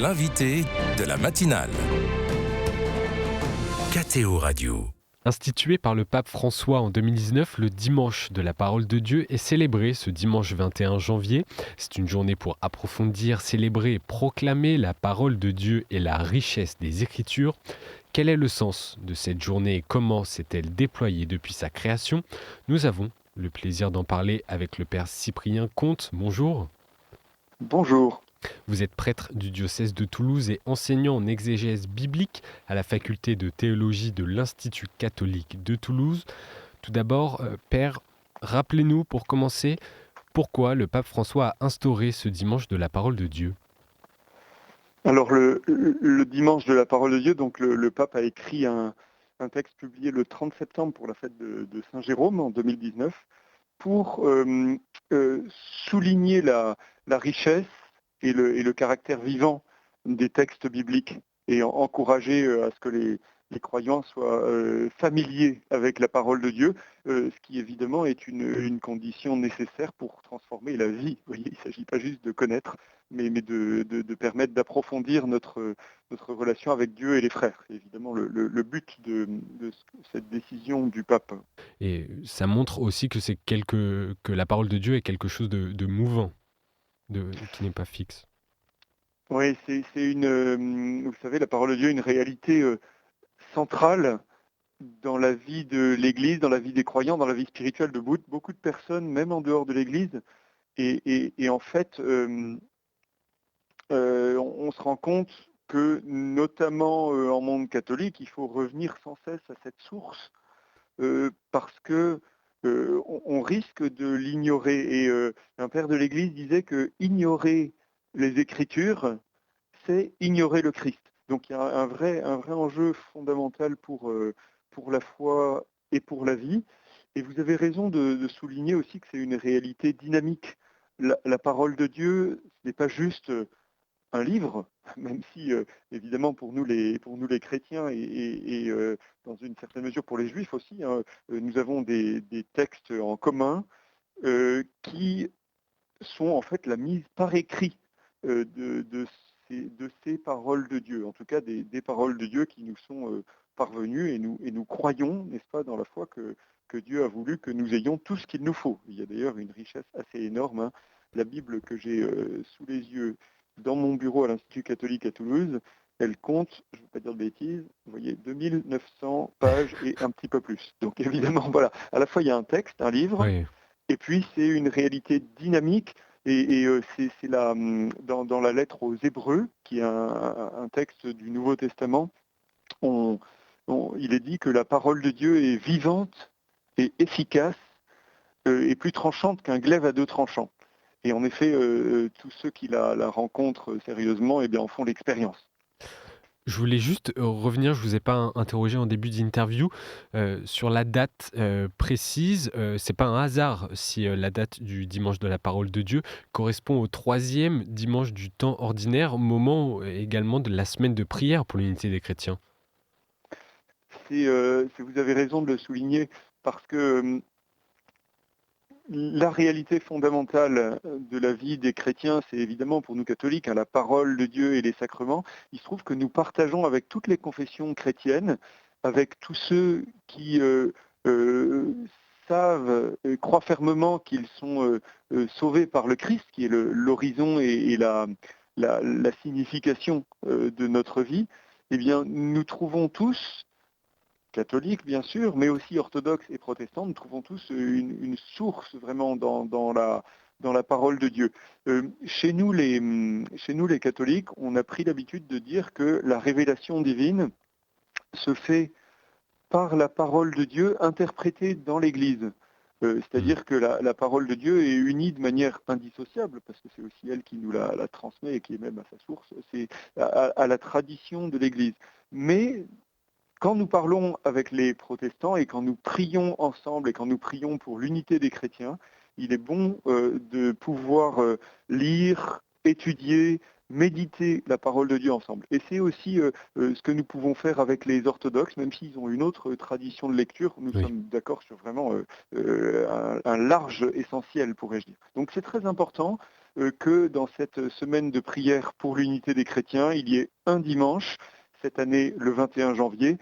l'invité de la matinale. KTO Radio. Institué par le pape François en 2019, le dimanche de la parole de Dieu est célébré ce dimanche 21 janvier. C'est une journée pour approfondir, célébrer et proclamer la parole de Dieu et la richesse des Écritures. Quel est le sens de cette journée et comment s'est-elle déployée depuis sa création ? Nous avons le plaisir d'en parler avec le père Cyprien Comte. Bonjour. Bonjour. Vous êtes prêtre du diocèse de Toulouse et enseignant en exégèse biblique à la faculté de théologie de l'Institut catholique de Toulouse. Tout d'abord, Père, rappelez-nous pour commencer pourquoi le pape François a instauré ce dimanche de la parole de Dieu. Alors le dimanche de la parole de Dieu, donc le pape a écrit un texte publié le 30 septembre pour la fête de Saint-Jérôme en 2019 pour souligner la richesse et le caractère vivant des textes bibliques et encourager à ce que les croyants soient familiers avec la parole de Dieu, ce qui évidemment est une condition nécessaire pour transformer la vie. Vous voyez, il ne s'agit pas juste de connaître, mais de permettre d'approfondir notre relation avec Dieu et les frères. C'est évidemment le but de cette décision du pape. Et ça montre aussi que que la parole de Dieu est quelque chose de mouvant, qui n'est pas fixe. Oui, c'est vous savez, la parole de Dieu est une réalité centrale dans la vie de l'Église, dans la vie des croyants, dans la vie spirituelle de beaucoup de personnes, même en dehors de l'Église. Et en fait, on se rend compte que, notamment en monde catholique, il faut revenir sans cesse à cette source parce que on risque de l'ignorer. Et un père de l'Église disait que ignorer les Écritures, c'est ignorer le Christ. Donc il y a un vrai enjeu fondamental pour la foi et pour la vie. Et vous avez raison de souligner aussi que c'est une réalité dynamique. La parole de Dieu, ce n'est pas juste un livre, même si évidemment pour nous les chrétiens et dans une certaine mesure pour les juifs aussi, hein, nous avons des textes en commun qui sont en fait la mise par écrit de ces paroles de Dieu, en tout cas des paroles de Dieu qui nous sont parvenues et nous croyons, n'est-ce pas, dans la foi que Dieu a voulu que nous ayons tout ce qu'il nous faut. Il y a d'ailleurs une richesse assez énorme, hein. La Bible que j'ai sous les yeux dans mon bureau à l'Institut catholique à Toulouse, elle compte, je ne veux pas dire de bêtises, vous voyez, 2900 pages et un petit peu plus. Donc évidemment, voilà, à la fois il y a un texte, un livre, Oui. et puis c'est une réalité dynamique, et c'est dans la lettre aux Hébreux, qui est un texte du Nouveau Testament, il est dit que la parole de Dieu est vivante et efficace, et plus tranchante qu'un glaive à deux tranchants. Et en effet, tous ceux qui la rencontrent sérieusement, eh bien, en font l'expérience. Je voulais juste revenir, je ne vous ai pas interrogé en début d'interview, sur la date précise. Ce n'est pas un hasard si la date du dimanche de la parole de Dieu correspond au 3e dimanche du temps ordinaire, moment également de la semaine de prière pour l'unité des chrétiens. Vous avez raison de le souligner, parce que la réalité fondamentale de la vie des chrétiens, c'est évidemment pour nous catholiques, hein, la parole de Dieu et les sacrements. Il se trouve que nous partageons avec toutes les confessions chrétiennes, avec tous ceux qui savent, croient fermement qu'ils sont sauvés par le Christ, qui est l'horizon et la signification de notre vie. Eh bien, nous trouvons tous, catholiques bien sûr, mais aussi orthodoxes et protestants, nous trouvons tous une source vraiment dans la parole de Dieu. Chez nous les catholiques, on a pris l'habitude de dire que la révélation divine se fait par la parole de Dieu interprétée dans l'Église. C'est-à-dire que la parole de Dieu est unie de manière indissociable, parce que c'est aussi elle qui nous la transmet et qui est même à sa source, c'est à la tradition de l'Église. Mais quand nous parlons avec les protestants et quand nous prions ensemble et quand nous prions pour l'unité des chrétiens, il est bon de pouvoir lire, étudier, méditer la parole de Dieu ensemble. Et c'est aussi ce que nous pouvons faire avec les orthodoxes, même s'ils ont une autre tradition de lecture. Nous sommes d'accord sur vraiment un large essentiel, pourrais-je dire. Donc c'est très important que dans cette semaine de prière pour l'unité des chrétiens, il y ait un dimanche, cette année le 21 janvier,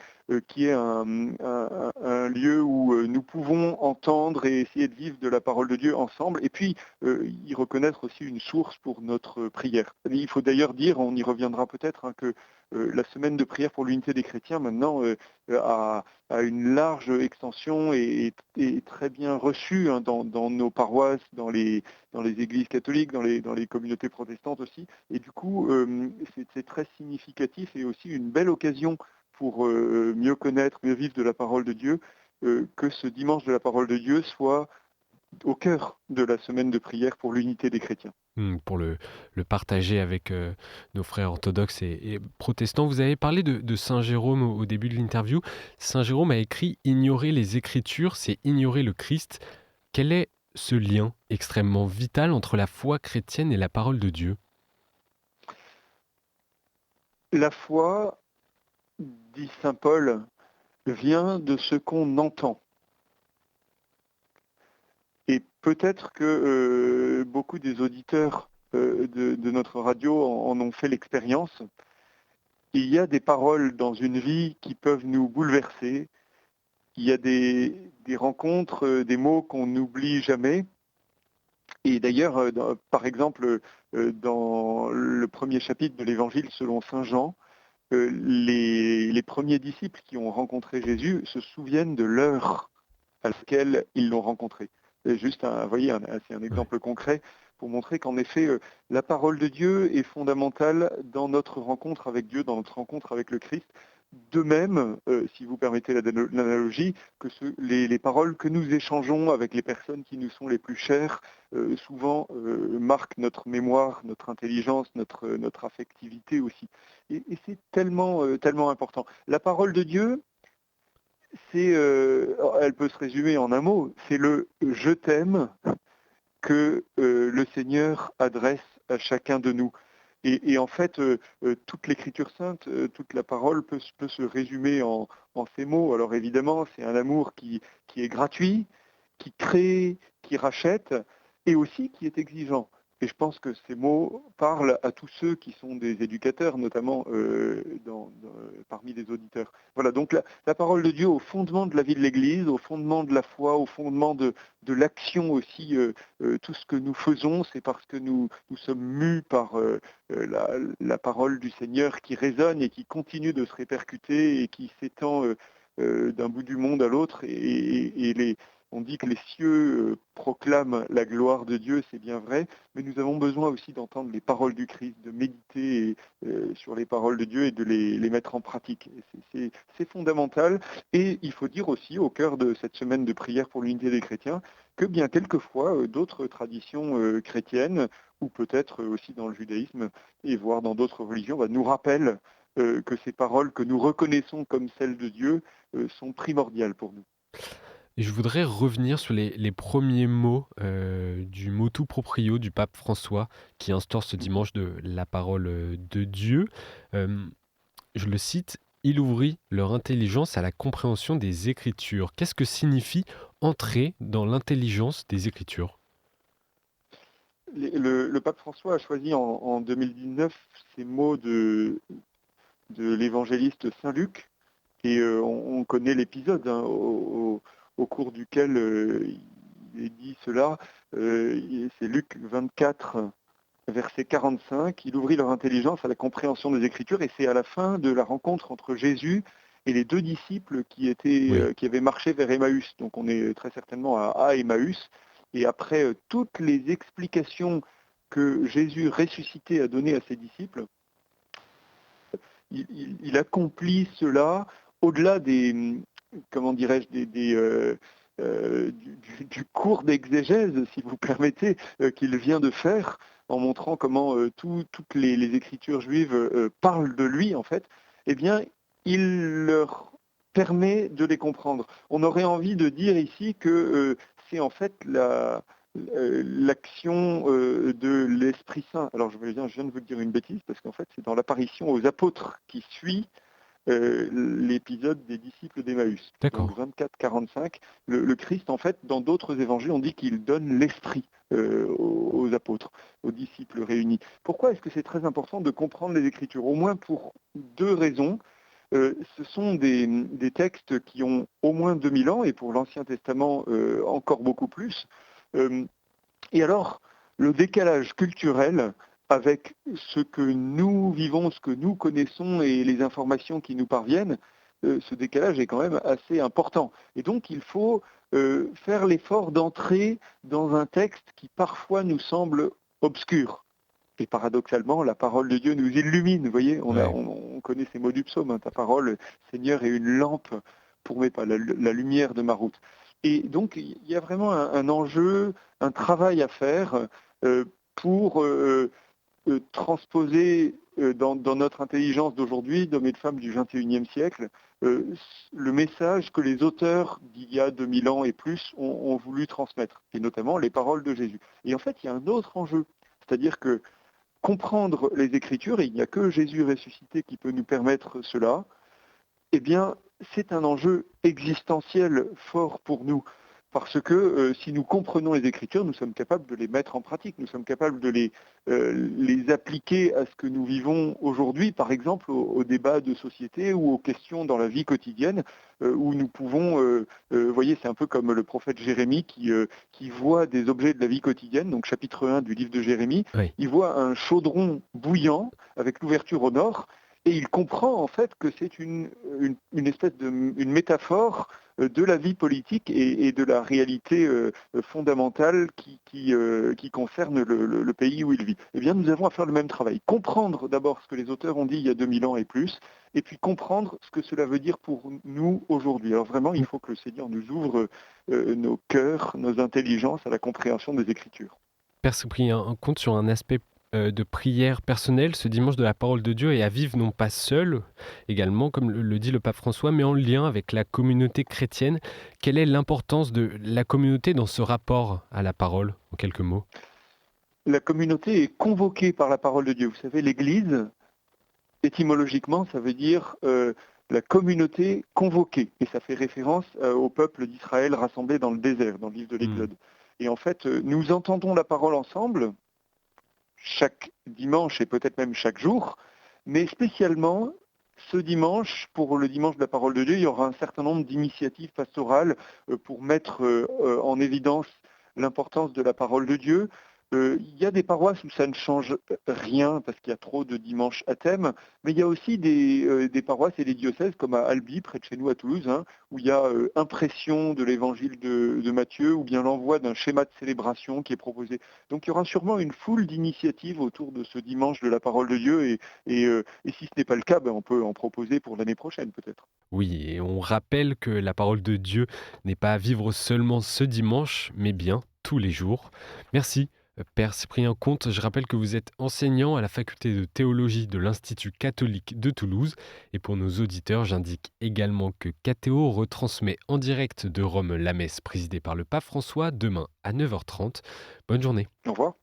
qui est un lieu où nous pouvons entendre et essayer de vivre de la parole de Dieu ensemble, et puis y reconnaître aussi une source pour notre prière. Il faut d'ailleurs dire, on y reviendra peut-être, que la semaine de prière pour l'unité des chrétiens maintenant a une large extension et est très bien reçue dans nos paroisses, dans les églises catholiques, dans les communautés protestantes aussi. Et du coup, c'est très significatif et aussi une belle occasion pour mieux connaître, mieux vivre de la parole de Dieu, que ce dimanche de la parole de Dieu soit au cœur de la semaine de prière pour l'unité des chrétiens. Pour le partager avec nos frères orthodoxes et protestants. Vous avez parlé de Saint Jérôme au début de l'interview. Saint Jérôme a écrit « Ignorer les Écritures, c'est ignorer le Christ ». Quel est ce lien extrêmement vital entre la foi chrétienne et la parole de Dieu ? La foi, dit saint Paul, vient de ce qu'on entend. Et peut-être que beaucoup des auditeurs de notre radio en ont fait l'expérience. Il y a des paroles dans une vie qui peuvent nous bouleverser. Il y a des rencontres, des mots qu'on n'oublie jamais. Et d'ailleurs, par exemple, dans le premier chapitre de l'Évangile selon saint Jean, les premiers disciples qui ont rencontré Jésus se souviennent de l'heure à laquelle ils l'ont rencontré. C'est juste c'est un exemple concret pour montrer qu'en effet, la parole de Dieu est fondamentale dans notre rencontre avec Dieu, dans notre rencontre avec le Christ. De même, si vous permettez l'analogie, que les paroles que nous échangeons avec les personnes qui nous sont les plus chères, souvent marquent notre mémoire, notre intelligence, notre affectivité aussi. Et c'est tellement important. La parole de Dieu, elle peut se résumer en un mot, c'est le « je t'aime » que le Seigneur adresse à chacun de nous. Et en fait, toute l'Écriture sainte, toute la parole peut se résumer en ces mots. Alors évidemment, c'est un amour qui est gratuit, qui crée, qui rachète, et aussi qui est exigeant. Et je pense que ces mots parlent à tous ceux qui sont des éducateurs, notamment parmi les auditeurs. Voilà, donc la parole de Dieu au fondement de la vie de l'Église, au fondement de la foi, au fondement de l'action aussi. Tout ce que nous faisons, c'est parce que nous sommes mus par la parole du Seigneur qui résonne et qui continue de se répercuter et qui s'étend d'un bout du monde à l'autre. On dit que les cieux proclament la gloire de Dieu, c'est bien vrai, mais nous avons besoin aussi d'entendre les paroles du Christ, de méditer sur les paroles de Dieu et de les mettre en pratique. C'est fondamental. Et il faut dire aussi, au cœur de cette semaine de prière pour l'unité des chrétiens, que bien quelquefois d'autres traditions chrétiennes, ou peut-être aussi dans le judaïsme, et voire dans d'autres religions, nous rappellent que ces paroles que nous reconnaissons comme celles de Dieu sont primordiales pour nous. Et je voudrais revenir sur les premiers mots du motu proprio du pape François qui instaure ce dimanche de la parole de Dieu. Je le cite, « Il ouvrit leur intelligence à la compréhension des Écritures ». Qu'est-ce que signifie entrer dans l'intelligence des Écritures ? Le pape François a choisi en 2019 ces mots de l'évangéliste Saint Luc, et on connaît l'épisode au cours duquel il est dit cela. C'est Luc 24, verset 45. Il ouvrit leur intelligence à la compréhension des Écritures, et c'est à la fin de la rencontre entre Jésus et les deux disciples qui avaient marché vers Emmaüs. Donc on est très certainement à Emmaüs. Et après toutes les explications que Jésus ressuscité a données à ses disciples, il accomplit cela au-delà du cours d'exégèse, si vous permettez, qu'il vient de faire, en montrant comment toutes les écritures juives parlent de lui, en fait. Eh bien, il leur permet de les comprendre. On aurait envie de dire ici que c'est en fait l'action de l'Esprit Saint. Alors je viens de vous dire une bêtise, parce qu'en fait c'est dans l'apparition aux apôtres qui suit l'épisode des disciples d'Emmaüs. D'accord. Donc 24-45, le Christ, en fait, dans d'autres évangiles, on dit qu'il donne l'Esprit. aux apôtres, aux disciples réunis. Pourquoi est-ce que c'est très important de comprendre les Écritures? Au moins pour deux raisons. Ce sont des textes qui ont au moins 2000 ans, et pour l'Ancien Testament encore beaucoup plus. Et alors, le décalage culturel avec ce que nous vivons, ce que nous connaissons et les informations qui nous parviennent, ce décalage est quand même assez important. Et donc, il faut faire l'effort d'entrer dans un texte qui parfois nous semble obscur. Et paradoxalement, la parole de Dieu nous illumine. Vous voyez, on connaît ces mots du psaume. Hein, ta parole, Seigneur, est une lampe pour mes pas, la lumière de ma route. Et donc, il y a vraiment un enjeu, un travail à faire pour transposer dans notre intelligence d'aujourd'hui, d'hommes et de femmes du XXIe siècle, le message que les auteurs d'il y a 2000 ans et plus ont voulu transmettre, et notamment les paroles de Jésus. Et en fait, il y a un autre enjeu, c'est-à-dire que comprendre les Écritures, et il n'y a que Jésus ressuscité qui peut nous permettre cela, eh bien, c'est un enjeu existentiel fort pour nous. Parce que si nous comprenons les Écritures, nous sommes capables de les mettre en pratique, nous sommes capables de les appliquer à ce que nous vivons aujourd'hui, par exemple aux débats de société ou aux questions dans la vie quotidienne, où nous pouvons, vous voyez, c'est un peu comme le prophète Jérémie qui voit des objets de la vie quotidienne, donc chapitre 1 du livre de Jérémie, oui. Il voit un chaudron bouillant avec l'ouverture au nord, et il comprend en fait que c'est une espèce une métaphore de la vie politique et de la réalité fondamentale qui concerne le pays où il vit. Eh bien, nous avons à faire le même travail. Comprendre d'abord ce que les auteurs ont dit il y a 2000 ans et plus, et puis comprendre ce que cela veut dire pour nous aujourd'hui. Alors vraiment, il faut que le Seigneur nous ouvre nos cœurs, nos intelligences à la compréhension des Écritures. Père Cyprien, on compte sur un aspect de prière personnelle ce dimanche de la parole de Dieu et à vivre non pas seul, également, comme le dit le pape François, mais en lien avec la communauté chrétienne. Quelle est l'importance de la communauté dans ce rapport à la parole, en quelques mots? La communauté est convoquée par la parole de Dieu. Vous savez, l'Église, étymologiquement, ça veut dire la communauté convoquée. Et ça fait référence au peuple d'Israël rassemblé dans le désert, dans le livre de l'Exode. Et en fait, nous entendons la parole ensemble, chaque dimanche et peut-être même chaque jour, mais spécialement ce dimanche, pour le dimanche de la parole de Dieu, il y aura un certain nombre d'initiatives pastorales pour mettre en évidence l'importance de la parole de Dieu. Il y a des paroisses où ça ne change rien parce qu'il y a trop de dimanches à thème, mais il y a aussi des paroisses et des diocèses comme à Albi, près de chez nous à Toulouse, hein, où il y a impression de l'évangile de Matthieu ou bien l'envoi d'un schéma de célébration qui est proposé. Donc il y aura sûrement une foule d'initiatives autour de ce dimanche de la parole de Dieu et si ce n'est pas le cas, on peut en proposer pour l'année prochaine peut-être. Oui, et on rappelle que la parole de Dieu n'est pas à vivre seulement ce dimanche, mais bien tous les jours. Merci. Père Cyprien Comte, je rappelle que vous êtes enseignant à la faculté de théologie de l'Institut catholique de Toulouse. Et pour nos auditeurs, j'indique également que KTO retransmet en direct de Rome la messe présidée par le pape François demain à 9h30. Bonne journée. Au revoir.